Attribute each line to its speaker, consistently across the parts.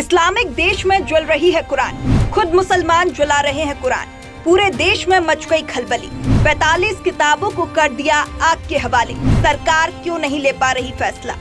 Speaker 1: Islamic देश में जल रही है कुरान, खुद मुसलमान जला रहे हैं कुरान। पूरे देश में मच गई खलबली। 45 किताबों को कर दिया आग के हवाले। सरकार क्यों नहीं ले पा रही फैसला?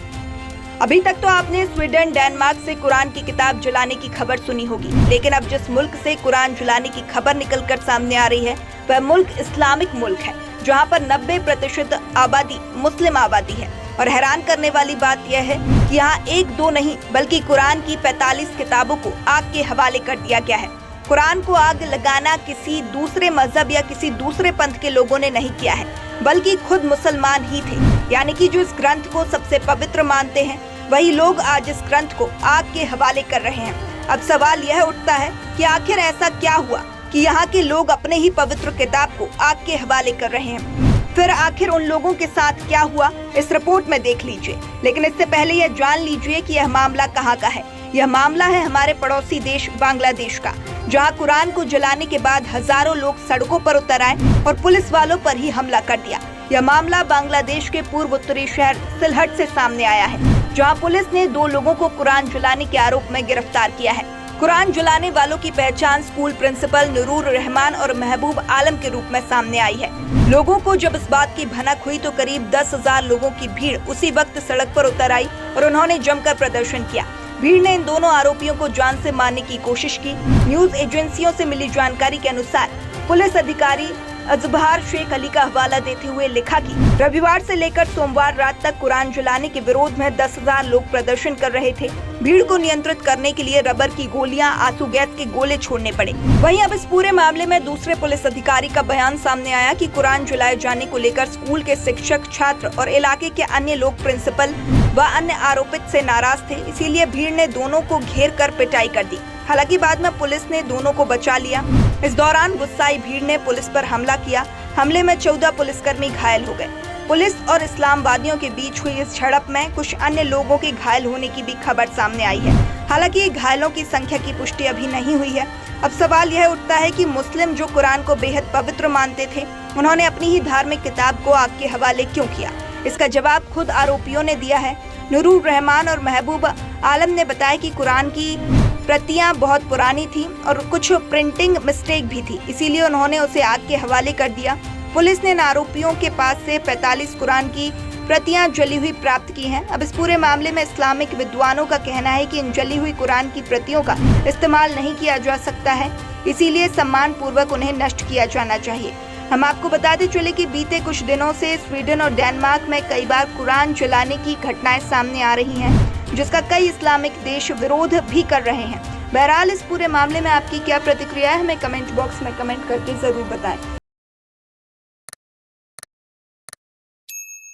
Speaker 1: अभी तक तो आपने स्वीडन, डेनमार्क से कुरान की किताब जलाने की खबर सुनी होगी, लेकिन अब जिस मुल्क से कुरान जलाने की खबर निकलकर सामने आ रही है वह मुल्क इस्लामिक मुल्क है, जहां पर 90% आबादी मुस्लिम आबादी है। और हैरान करने वाली बात यह है कि यहाँ एक दो नहीं बल्कि कुरान की 45 किताबों को आग के हवाले कर दिया गया है। कुरान को आग लगाना किसी दूसरे मजहब या किसी दूसरे पंथ के लोगों ने नहीं किया है, बल्कि खुद मुसलमान ही थे। यानी कि जो इस ग्रंथ को सबसे पवित्र मानते हैं वही लोग आज इस ग्रंथ को आग के हवाले कर रहे हैं। अब सवाल यह उठता है कि आखिर ऐसा क्या हुआ कि यहाँ के लोग अपने ही पवित्र किताब को आग के हवाले कर रहे हैं? फिर आखिर उन लोगों के साथ क्या हुआ, इस रिपोर्ट में देख लीजिए। लेकिन इससे पहले यह जान लीजिए कि यह मामला कहाँ का है। यह मामला है हमारे पड़ोसी देश बांग्लादेश का, जहां कुरान को जलाने के बाद हजारों लोग सड़कों पर उतर आए और पुलिस वालों पर ही हमला कर दिया। यह मामला बांग्लादेश के पूर्व उत्तरी शहर सिलहट से सामने आया है, जहां पुलिस ने 2 लोगों को कुरान जलाने के आरोप में गिरफ्तार किया है। कुरान जलाने वालों की पहचान स्कूल प्रिंसिपल नुरूर रहमान और महबूब आलम के रूप में सामने आई है। लोगों को जब इस बात की भनक हुई तो करीब 10,000 लोगों की भीड़ उसी वक्त सड़क पर उतर आई और उन्होंने जमकर प्रदर्शन किया। भीड़ ने इन दोनों आरोपियों को जान से मारने की कोशिश की। न्यूज एजेंसियों से मिली जानकारी के अनुसार पुलिस अधिकारी अजहर शेख अली का हवाला देते हुए लिखा कि रविवार से लेकर सोमवार रात तक कुरान जलाने के विरोध में 10,000 लोग प्रदर्शन कर रहे थे। भीड़ को नियंत्रित करने के लिए रबर की गोलियां, आंसू गैस के गोले छोड़ने पड़े। वहीं अब इस पूरे मामले में दूसरे पुलिस अधिकारी का बयान सामने आया कि कुरान जलाए जाने को लेकर स्कूल के शिक्षक, छात्र और इलाके के अन्य लोग प्रिंसिपल व अन्य आरोपित से नाराज थे, इसीलिए भीड़ ने दोनों को घेर कर पिटाई कर दी। हालांकि बाद में पुलिस ने दोनों को बचा लिया। इस दौरान गुस्साई भीड़ ने पुलिस पर हमला किया। हमले में 14 पुलिसकर्मी घायल हो गए। पुलिस और इस्लामवादियों के बीच हुई इस झड़प में कुछ अन्य लोगों के घायल होने की भी खबर सामने आई है। हालांकि घायलों की संख्या की पुष्टि अभी नहीं हुई है। अब सवाल यह उठता है कि मुस्लिम जो कुरान को बेहद पवित्र मानते थे, उन्होंने अपनी ही धार्मिक किताब को आग के हवाले क्यों किया? इसका जवाब खुद आरोपियों ने दिया है। नुरूर रहमान और महबूब आलम ने बताया कि कुरान की प्रतियां बहुत पुरानी थी और कुछ प्रिंटिंग मिस्टेक भी थी, इसीलिए उन्होंने उसे आग के हवाले कर दिया। पुलिस ने इन आरोपियों के पास से 45 कुरान की प्रतियां जली हुई प्राप्त की हैं। अब इस पूरे मामले में इस्लामिक विद्वानों का कहना है कि इन जली हुई कुरान की प्रतियों का इस्तेमाल नहीं किया जा सकता है, इसीलिए सम्मान पूर्वक उन्हें नष्ट किया जाना चाहिए। हम आपको बताते चले कि बीते कुछ दिनों से स्वीडन और डेनमार्क में कई बार कुरान जलाने की घटनाएं सामने आ रही हैं, जिसका कई इस्लामिक देश विरोध भी कर रहे हैं। बहरहाल इस पूरे मामले में आपकी क्या प्रतिक्रिया है, हमें कमेंट बॉक्स में कमेंट करके जरूर बताएं।